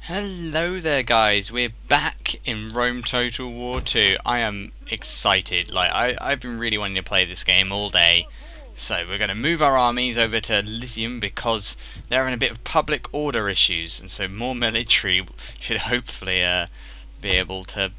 Hello there guys, we're back in Rome Total War 2. I am excited, I've been really wanting to play this game all day. So we're going to move our armies over to Lithium because they're having a bit of public order issues, and so more military should hopefully be able to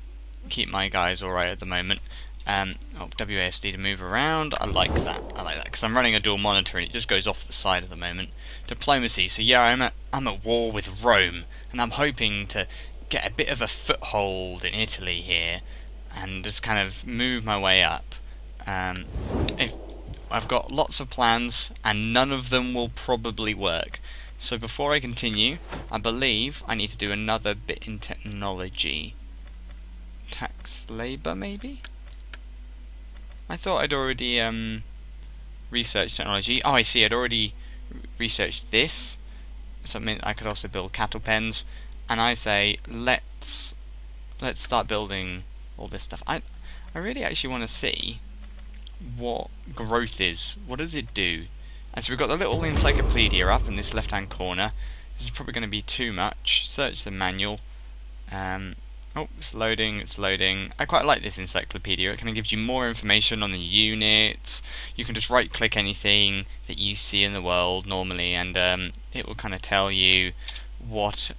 keep my guys alright at the moment. WASD to move around, I like that, because I'm running a dual monitor and it just goes off the side at the moment. Diplomacy, so yeah, I'm at war with Rome, and I'm hoping to get a bit of a foothold in Italy here, and just kind of move my way up. I've got lots of plans, and none of them will probably work. So before I continue, I believe I need to do another bit in technology. Tax labour, maybe? I thought I'd already researched technology. Oh, I see, I'd already researched this. So I could also build cattle pens. And I say, let's start building all this stuff. I really actually want to see what growth is. What does it do? And so we've got the little encyclopedia up in this left-hand corner. This is probably going to be too much. Search the manual. Oh, it's loading, it's loading. I quite like this encyclopedia. It kind of gives you more information on the units. You can just right-click anything that you see in the world normally, and it will kind of tell you what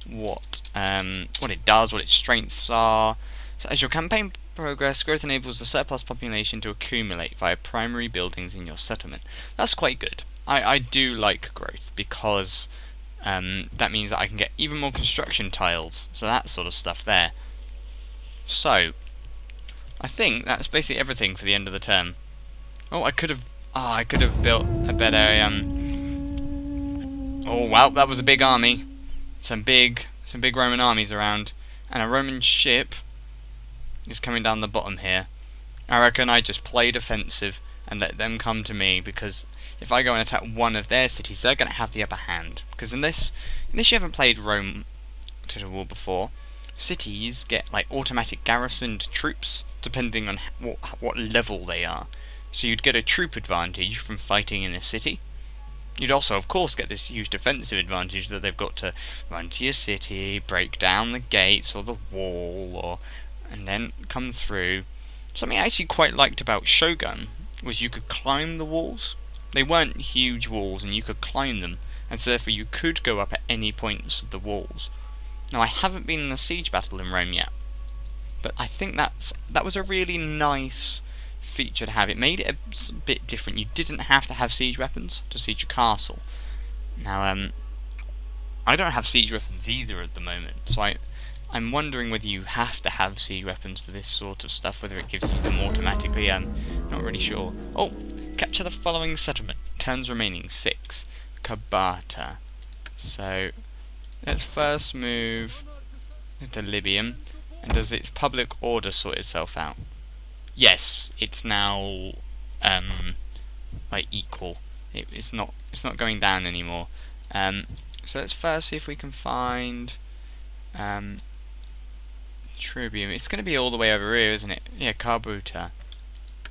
it does, what its strengths are. So as your campaign progresses, growth enables the surplus population to accumulate via primary buildings in your settlement. That's quite good. I do like growth because that means that I can get even more construction tiles, so that sort of stuff there. So, I think that's basically everything for the end of the term. Oh, I could have built a better. Oh wow, that was a big army. Some big Roman armies around, and a Roman ship is coming down the bottom here. I reckon I just play defensive and let them come to me, because if I go and attack one of their cities, they're going to have the upper hand. Because unless you haven't played Rome Total War before, cities get like automatic garrisoned troops depending on what level they are. So you'd get a troop advantage from fighting in a city. You'd also, of course, get this huge defensive advantage that they've got to run to your city, break down the gates or the wall, and then come through. Something I actually quite liked about Shogun was you could climb the walls. They weren't huge walls, and you could climb them, and so therefore you could go up at any points of the walls. Now, I haven't been in a siege battle in Rome yet, but I think that was a really nice feature to have. It made it a bit different. You didn't have to have siege weapons to siege a castle. Now, I don't have siege weapons either at the moment, so I'm wondering whether you have to have siege weapons for this sort of stuff, whether it gives you them automatically. I'm not really sure. Oh, capture the following settlement. Turns remaining 6. Kabata. So, let's first move to Libyan. And does its public order sort itself out? Yes, it's now like equal. It's not going down anymore. So let's first see if we can find Tribune. It's going to be all the way over here, isn't it? Yeah, Carbuta.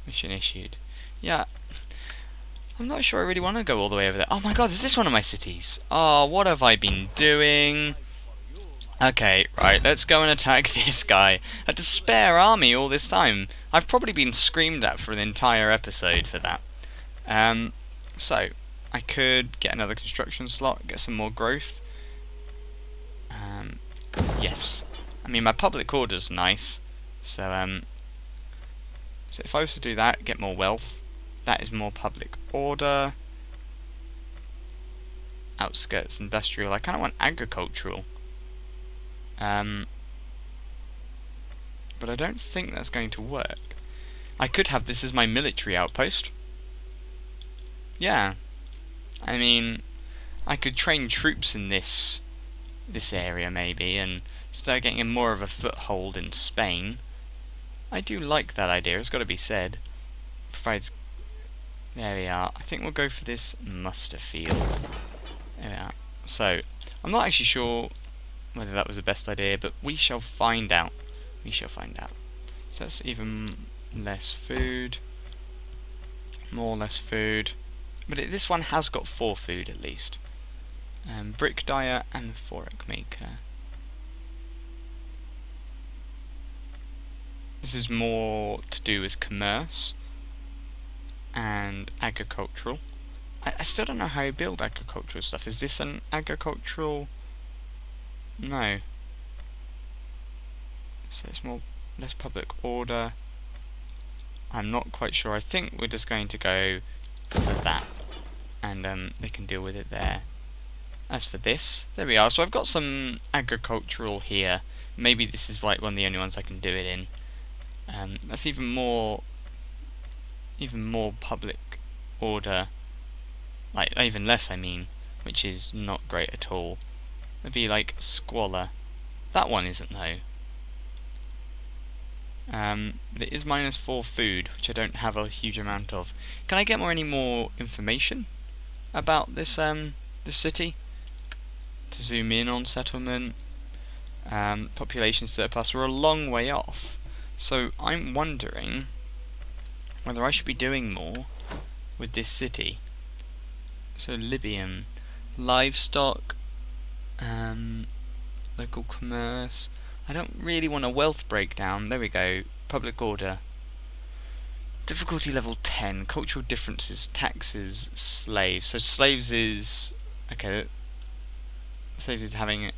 Mission issued. Yeah, I'm not sure I really want to go all the way over there. Oh my god, is this one of my cities? Oh, what have I been doing? Okay, right, let's go and attack this guy. A spare army all this time. I've probably been screamed at for an entire episode for that. So, I could get another construction slot, get some more growth. Yes. I mean, my public order's nice, so if I was to do that, get more wealth, that is more public order. Outskirts industrial, I kind of want agricultural. But I don't think that's going to work. I could have this as my military outpost. Yeah. I mean, I could train troops in this area maybe, and start getting more of a foothold in Spain. I do like that idea, it's got to be said. Provides. There we are. I think we'll go for this muster field. There we are. So, I'm not actually sure whether that was the best idea, but we shall find out. We shall find out. So that's even less food. More less food. But this one has got 4 food at least. Brick dyer and fork maker. This is more to do with commerce and agricultural. I still don't know how you build agricultural stuff. Is this an agricultural? No. So it's less public order. I'm not quite sure. I think we're just going to go for that, and they can deal with it there. As for this, there we are. So I've got some agricultural here. Maybe this is like one of the only ones I can do it in. That's even more public order, like even less, I mean, which is not great at all. It'd be like squalor. That one isn't though. But it is -4 food, which I don't have a huge amount of. Can I get any more information about this this city? To zoom in on settlement, population surplus. We're a long way off, so I'm wondering whether I should be doing more with this city. So Libyan, livestock, local commerce. I don't really want a wealth breakdown. There we go. Public order. Difficulty level 10. Cultural differences, taxes, slaves. So slaves is okay. Slaves is having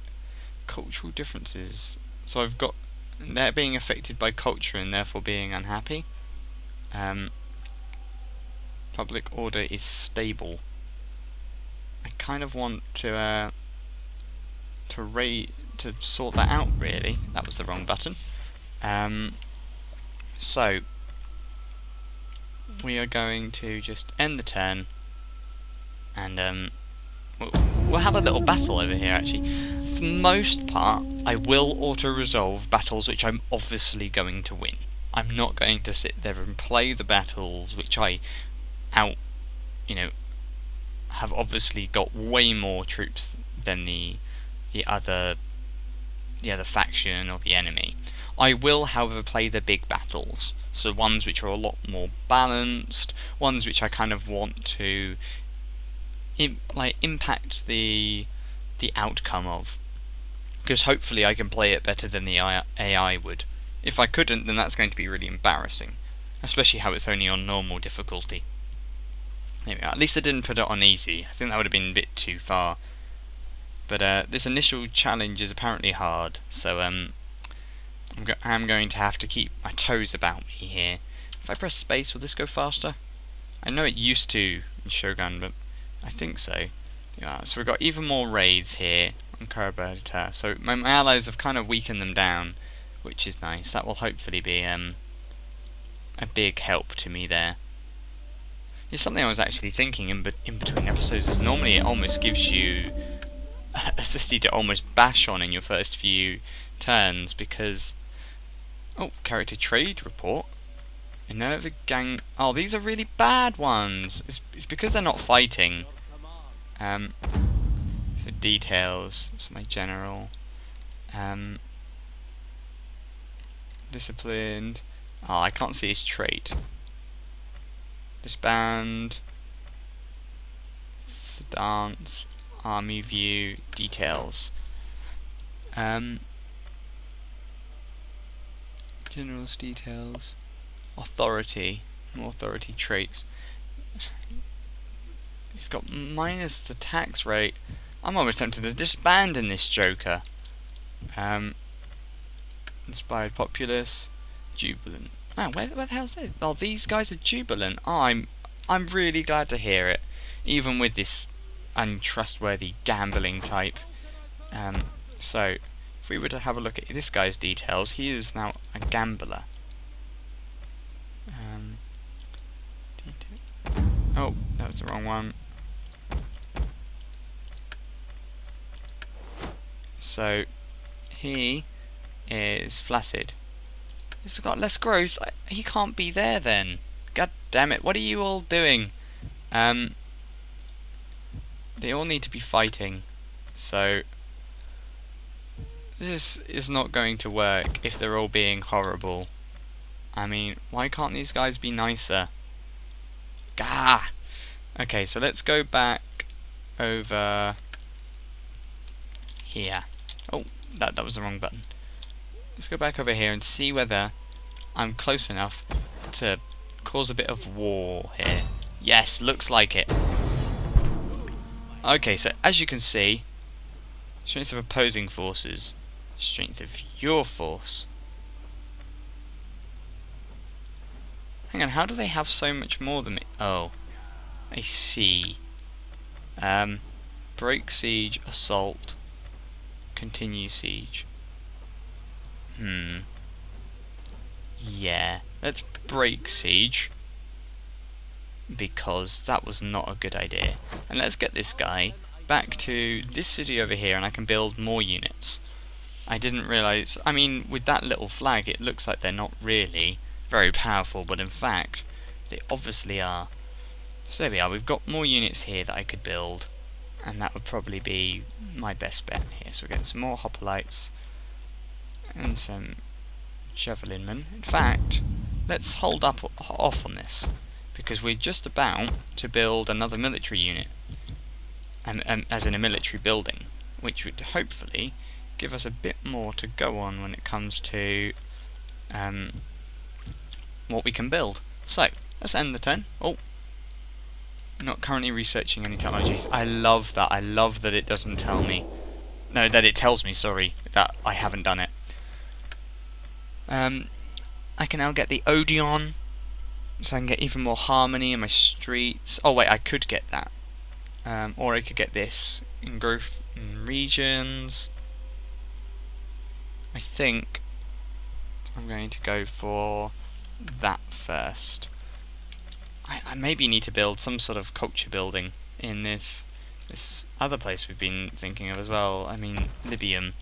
cultural differences. So I've got they're being affected by culture and therefore being unhappy. Public order is stable. I kind of want to sort that out, really. That was the wrong button. So we are going to just end the turn, and we'll have a little battle over here. Actually, for the most part, I will auto-resolve battles which I'm obviously going to win. I'm not going to sit there and play the battles which have obviously got way more troops than the other faction or the enemy. I will, however, play the big battles, so ones which are a lot more balanced, ones which I kind of want to impact the outcome of, because hopefully I can play it better than the AI would. If I couldn't, then that's going to be really embarrassing, especially how it's only on normal difficulty. There we are. At least I didn't put it on easy. I think that would have been a bit too far. But this initial challenge is apparently hard, so I'm going to have to keep my toes about me here. If I press space, will this go faster? I know it used to in Shogun, but I think so. Yeah, so we've got even more raids here on Carthage. So my allies have kind of weakened them down, which is nice. That will hopefully be a big help to me there. It's something I was actually thinking in between episodes, is normally it almost gives you a city to almost bash on in your first few turns, because character trade report. Enerva gang. Oh, these are really bad ones. It's because they're not fighting. So details. So my general. Disciplined. Oh, I can't see his trait. Disband. Stance. Army view. Details. General's details. Authority. More authority traits. He's got minus the tax rate. I'm almost tempted to disband in this Joker. Inspired populace. Jubilant. Oh, where the hell's it? Oh, these guys are jubilant. Oh, I'm really glad to hear it. Even with this untrustworthy gambling type. So, if we were to have a look at this guy's details, he is now a gambler. Oh, that was the wrong one. So, he is flaccid. He's got less growth. He can't be there then. God damn it! What are you all doing? They all need to be fighting. So this is not going to work if they're all being horrible. I mean, why can't these guys be nicer? Gah! Okay, so let's go back over here. Oh, that was the wrong button. Let's go back over here and see whether I'm close enough to cause a bit of war here. Yes, looks like it. Okay, so as you can see, strength of opposing forces, strength of your force. Hang on, how do they have so much more than me? Oh, I see. Break siege, assault, continue siege. Yeah, let's break siege, because that was not a good idea. And let's get this guy back to this city over here, and I can build more units. I didn't realise, I mean, with that little flag it looks like they're not really very powerful, but in fact they obviously are. So there we are, we've got more units here that I could build, and that would probably be my best bet here. So we're getting some more hoplites and some javelinmen. In fact, let's hold off on this, because we're just about to build another military unit, as in a military building, which would hopefully give us a bit more to go on when it comes to what we can build. So, let's end the turn. Oh, not currently researching any technologies. I love that. I love that it doesn't tell me. No, that it tells me, sorry, that I haven't done it. I can now get the Odeon, so I can get even more harmony in my streets. Oh wait, I could get that. Or I could get this in growth in regions. I think I'm going to go for that first. I maybe need to build some sort of culture building in this other place we've been thinking of as well. I mean, Libyum.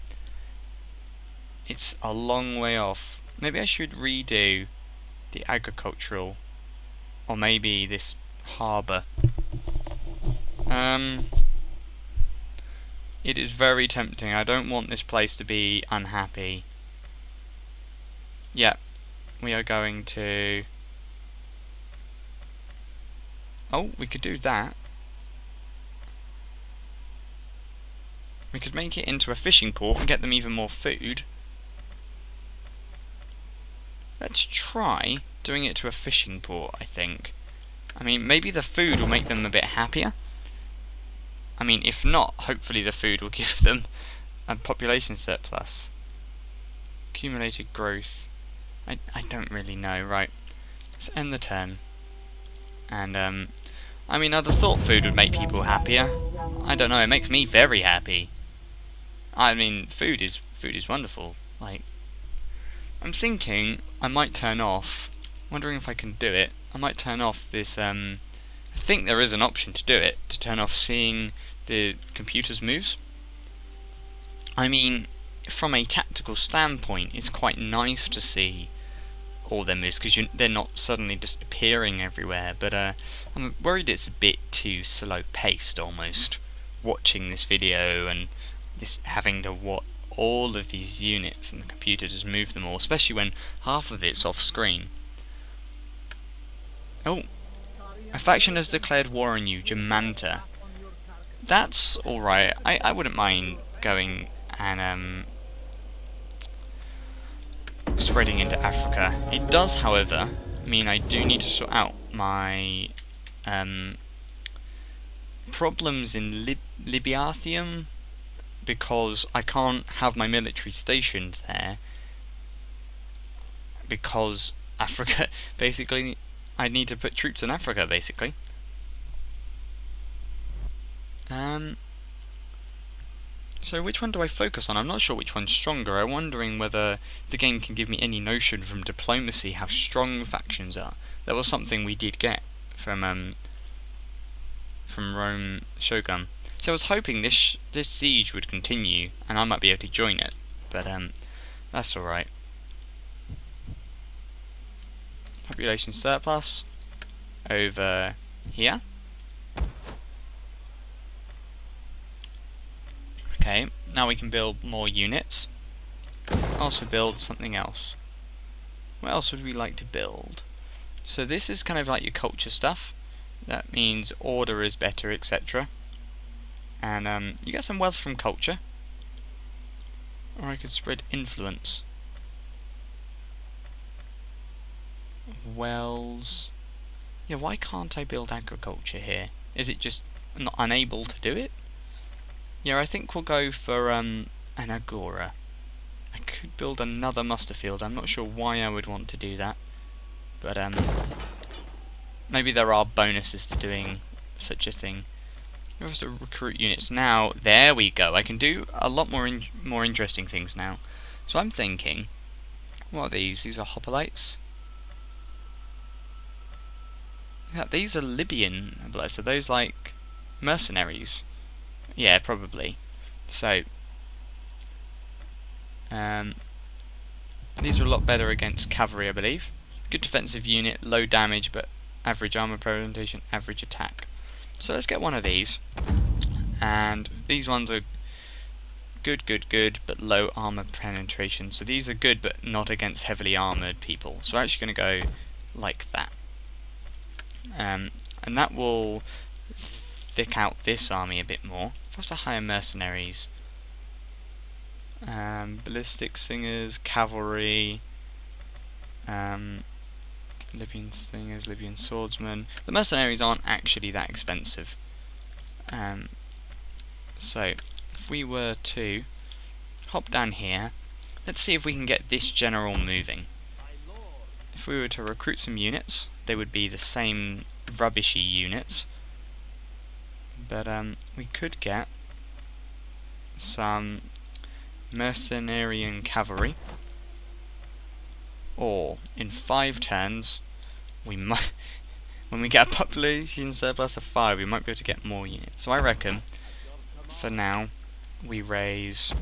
It's a long way off. Maybe I should redo the agricultural, or maybe this harbour. It is very tempting. I don't want this place to be unhappy. Yeah, we are going to... Oh, we could do that. We could make it into a fishing port and get them even more food. Let's try doing it to a fishing port, I think. I mean, maybe the food will make them a bit happier. I mean, if not, hopefully the food will give them a population surplus. Accumulated growth. I don't really know. Right, let's end the turn. And, I mean, I'd have thought food would make people happier. I don't know, it makes me very happy. I mean, food is wonderful. Like, I'm thinking I might turn off, wondering if I can do it, I might turn off this, I think there is an option to do it, to turn off seeing the computer's moves. I mean, from a tactical standpoint, it's quite nice to see all their moves, because they're not suddenly just appearing everywhere, but I'm worried it's a bit too slow-paced almost, watching this video and just having to watch all of these units and the computer just move them all, especially when half of it's off screen. Oh, a faction has declared war on you, Jamanta. That's alright. I wouldn't mind going and spreading into Africa. It does, however, mean I do need to sort out my problems in Libyathium, because I can't have my military stationed there, because Africa, basically, I need to put troops in Africa, basically. So which one do I focus on? I'm not sure which one's stronger. I'm wondering whether the game can give me any notion from diplomacy how strong factions are. That was something we did get from Rome Shogun. So I was hoping this siege would continue and I might be able to join it, but that's alright. Population surplus over here. Okay, now we can build more units. Also build something else. What else would we like to build? So this is kind of like your culture stuff. That means order is better, etc. And you get some wealth from culture. Or I could spread influence. wells. Yeah, why can't I build agriculture here? Is it just not unable to do it? Yeah, I think we'll go for an agora. I could build another muster field. I'm not sure why I would want to do that, but maybe there are bonuses to doing such a thing. We have to recruit units now. There we go. I can do a lot more interesting things now. So I'm thinking, what are these? These are hoplites. Yeah, these are Libyan. So those like mercenaries. Yeah, probably. So these are a lot better against cavalry, I believe. Good defensive unit, low damage, but average armor presentation, average attack. So let's get one of these. And these ones are good, but low armor penetration. So these are good, but not against heavily armored people. So we're actually going to go like that. And that will thick out this army a bit more. I have to hire mercenaries. Ballistic singers, cavalry, Libyan singers, Libyan swordsmen. The mercenaries aren't actually that expensive. So if we were to hop down here, let's see if we can get this general moving. If we were to recruit some units, they would be the same rubbishy units, but we could get some mercenarian cavalry, or in 5 turns we might, when we get a population surplus of 5, we might be able to get more units. So I reckon for now we raise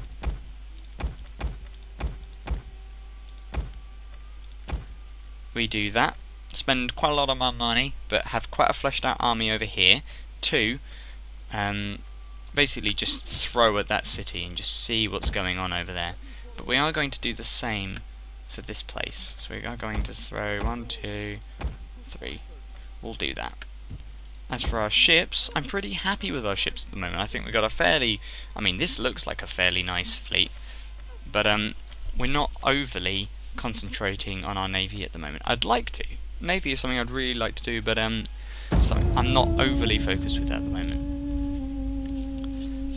do that, spend quite a lot of our money, but have quite a fleshed out army over here to basically just throw at that city and just see what's going on over there. But we are going to do the same for this place. So we are going to throw 1, 2, 3. We'll do that. As for our ships, I'm pretty happy with our ships at the moment. I think we've got a fairly, I mean, this looks like a fairly nice fleet, but we're not overly concentrating on our navy at the moment. I'd like to. Navy is something I'd really like to do, but I'm not overly focused with that at the moment.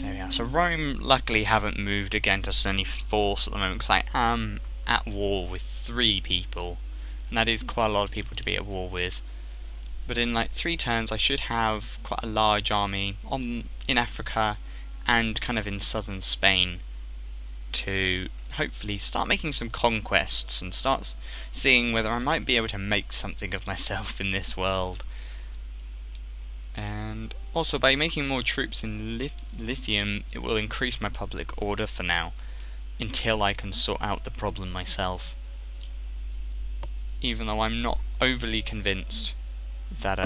There we are. So Rome luckily haven't moved against us in any force at the moment, because I am at war with 3 people, and that is quite a lot of people to be at war with. But in like 3 turns I should have quite a large army in Africa and kind of in southern Spain to hopefully start making some conquests and start seeing whether I might be able to make something of myself in this world. And also by making more troops in Lithium, it will increase my public order for now, until I can sort out the problem myself. Even though I'm not overly convinced that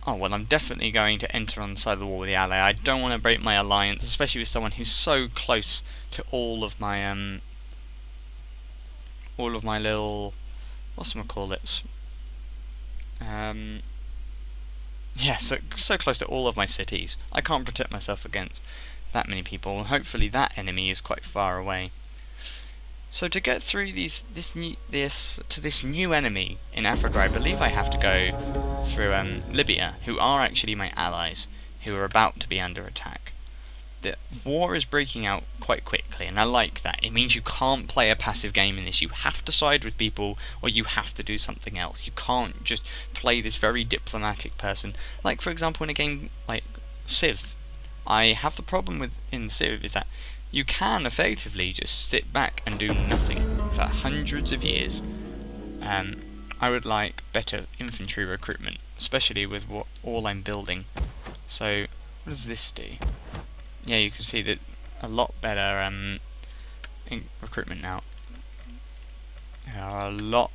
oh well, I'm definitely going to enter on the side of the wall with the ally. I don't want to break my alliance, especially with someone who's so close to all of my little, whatchamacallits, yeah, so close to all of my cities. I can't protect myself against that many people, and hopefully that enemy is quite far away. So to get through this new enemy in Africa, I believe I have to go through Libya, who are actually my allies, who are about to be under attack. The war is breaking out quite quickly, and I like that. It means you can't play a passive game in this. You have to side with people, or you have to do something else. You can't just play this very diplomatic person. Like, for example, in a game like Civ, I have the problem with in Civ is that you can effectively just sit back and do nothing for hundreds of years. I would like better infantry recruitment, especially with all I'm building. So, what does this do? Yeah, you can see that a lot better in recruitment now. There are a lot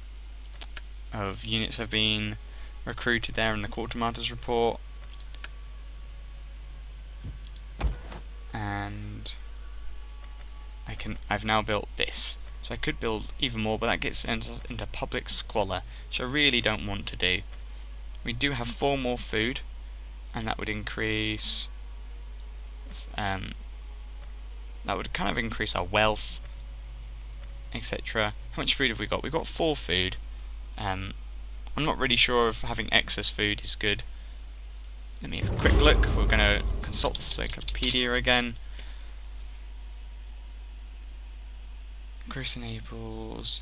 of units have been recruited there in the Quartermaster's report. And I've now built this. So I could build even more, but that gets into public squalor, which I really don't want to do. We do have 4 more food, and that would increase that would kind of increase our wealth. etc. How much food have we got? We've got 4 food. I'm not really sure if having excess food is good. Let me have a quick look. We're going to consult the encyclopedia again. Growth enables.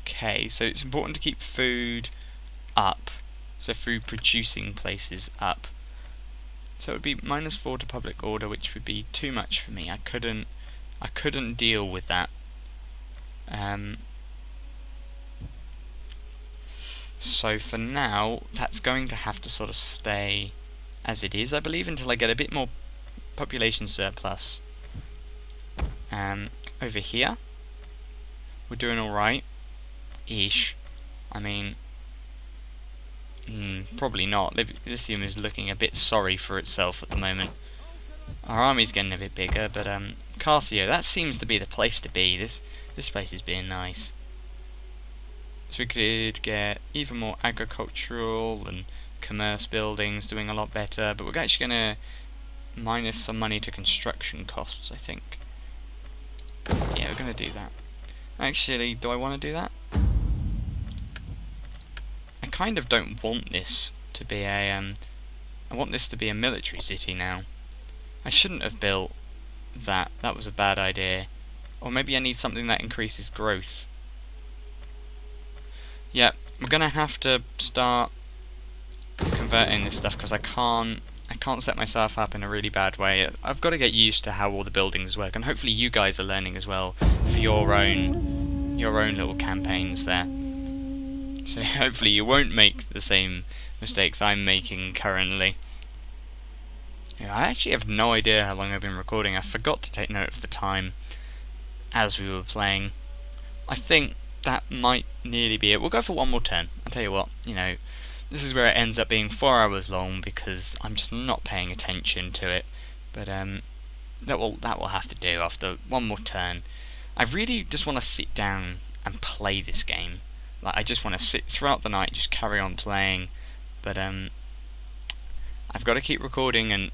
Okay, so it's important to keep food up. So food producing places up. So it would be -4 to public order, which would be too much for me. I couldn't deal with that. So for now, that's going to have to sort of stay as it is, I believe, until I get a bit more population surplus. Over here, we're doing alright. Ish. I mean, probably not. Lithium is looking a bit sorry for itself at the moment. Our army's getting a bit bigger, but Carthage, that seems to be the place to be. This place is being nice. So we could get even more agricultural and commerce buildings doing a lot better, but we're actually going to minus some money to construction costs, I think. Yeah, we're going to do that. Actually, do I want to do that? I kind of don't want this to be a I want this to be a military city now. I shouldn't have built that. That was a bad idea. Or maybe I need something that increases growth. Yeah, we're gonna have to start converting this stuff because I can't set myself up in a really bad way. I've got to get used to how all the buildings work, and hopefully you guys are learning as well for your own little campaigns there. So hopefully you won't make the same mistakes I'm making currently. Yeah, I actually have no idea how long I've been recording. I forgot to take note of the time as we were playing. I think that might nearly be it. We'll go for one more turn. I'll tell you what, you know, this is where it ends up being 4 hours long because I'm just not paying attention to it. But that will have to do after one more turn. I really just want to sit down and play this game. Like, I just want to sit throughout the night, just carry on playing. But I've got to keep recording and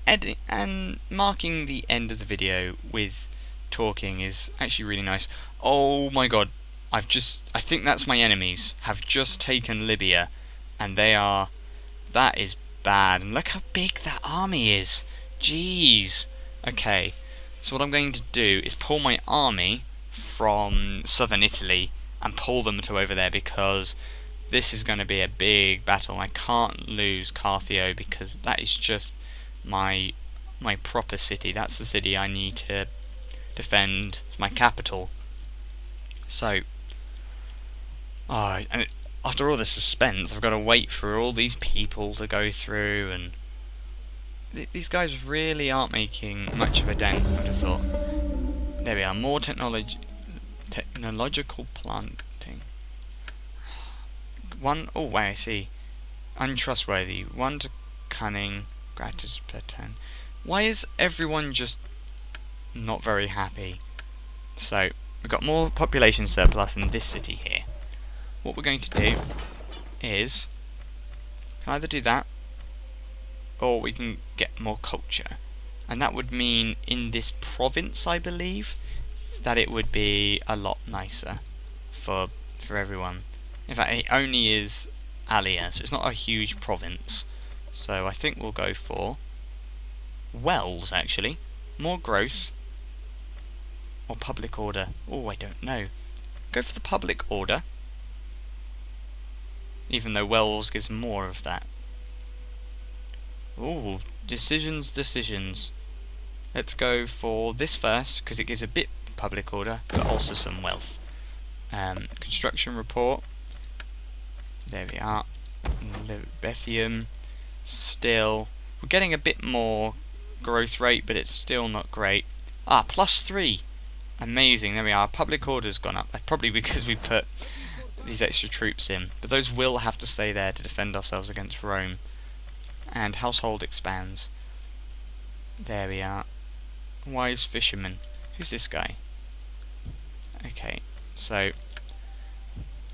editing, and marking the end of the video with talking is actually really nice. Oh my god, I think that's my enemies have just taken Libya, and that is bad. And look how big that army is. Jeez. Okay, so what I'm going to do is pull my army from southern Italy and pull them to over there, because this is going to be a big battle. I can't lose Carthage because that is just my proper city. That's the city I need to defend. It's my capital. So, and after all the suspense, I've got to wait for all these people to go through, and these guys really aren't making much of a dent, I would have thought. There we are, more technological planting. Oh wait, I see. Untrustworthy. 1 to cunning, gratis per 10. Why is everyone just not very happy? So, we've got more population surplus in this city here. What we're going to do is, can either do that, or we can get more culture. And that would mean in this province, I believe, that it would be a lot nicer for everyone. In fact, it only is Alia, so it's not a huge province. So I think we'll go for Wells, actually. More growth. Or public order. Oh, I don't know. Go for the public order. Even though Wells gives more of that. Ooh, decisions. Let's go for this first, because it gives a bit public order, but also some wealth. Construction report. There we are. Lithium. Still, we're getting a bit more growth rate, but it's still not great. +3. Amazing. There we are. Public order's gone up. That's probably because we put these extra troops in, but those will have to stay there to defend ourselves against Rome. And household expands. There we are. Wise fisherman. Who's this guy? Okay, so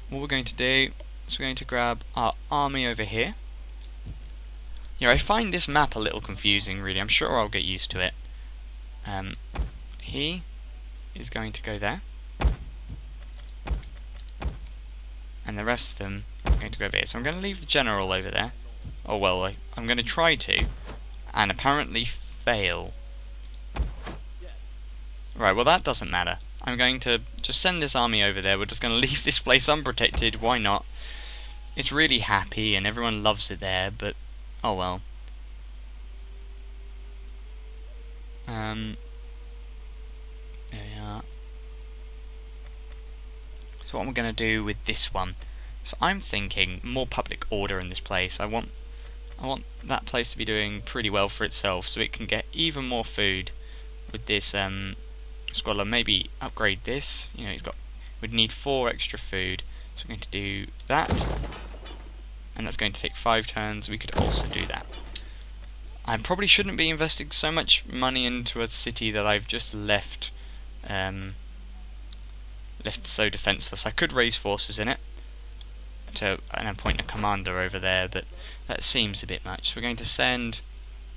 what we're going to do is we're going to grab our army over here. Yeah, I find this map a little confusing, really. I'm sure I'll get used to it. He is going to go there. And the rest of them are going to go over here. So I'm going to leave the general over there. Oh well, I'm going to try to. And apparently fail. Right, well that doesn't matter. I'm going to just send this army over there. We're just going to leave this place unprotected. Why not? It's really happy and everyone loves it there, but oh well. There we are. So what I'm going to do with this one. So I'm thinking more public order in this place. I want that place to be doing pretty well for itself, so it can get even more food with this squadron. Maybe upgrade this. You know, we'd need 4 extra food, so we're going to do that, and that's going to take 5 turns. We could also do that. I probably shouldn't be investing so much money into a city that I've just left so defenseless. I could raise forces in it and appoint a commander over there, but that seems a bit much. So we're going to send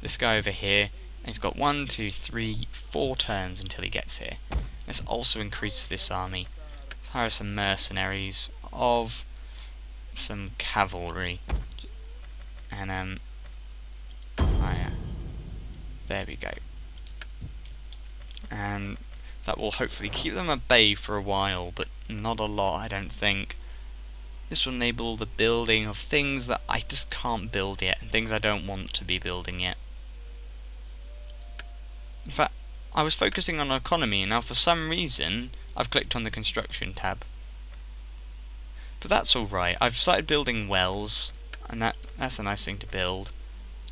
this guy over here. And he's got 1, 2, 3, 4 turns until he gets here. Let's also increase this army. Let's hire some mercenaries of some cavalry. And there we go. And that will hopefully keep them at bay for a while, but not a lot, I don't think. This will enable the building of things that I just can't build yet, and things I don't want to be building yet. In fact, I was focusing on economy, and now for some reason I've clicked on the construction tab. But that's alright. I've started building wells, and that's a nice thing to build.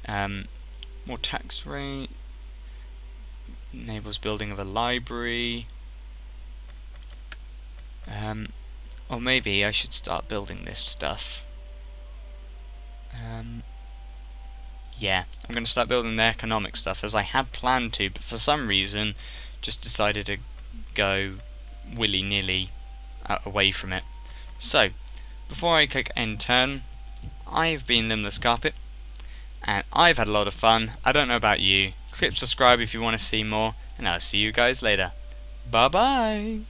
More tax rate. Enables building of a library. Or maybe I should start building this stuff. Yeah, I'm going to start building the economic stuff as I had planned to, but for some reason just decided to go willy-nilly away from it. So, before I click end turn, I've been Limbless Carpet, and I've had a lot of fun. I don't know about you. Click subscribe if you want to see more, and I'll see you guys later. Bye bye!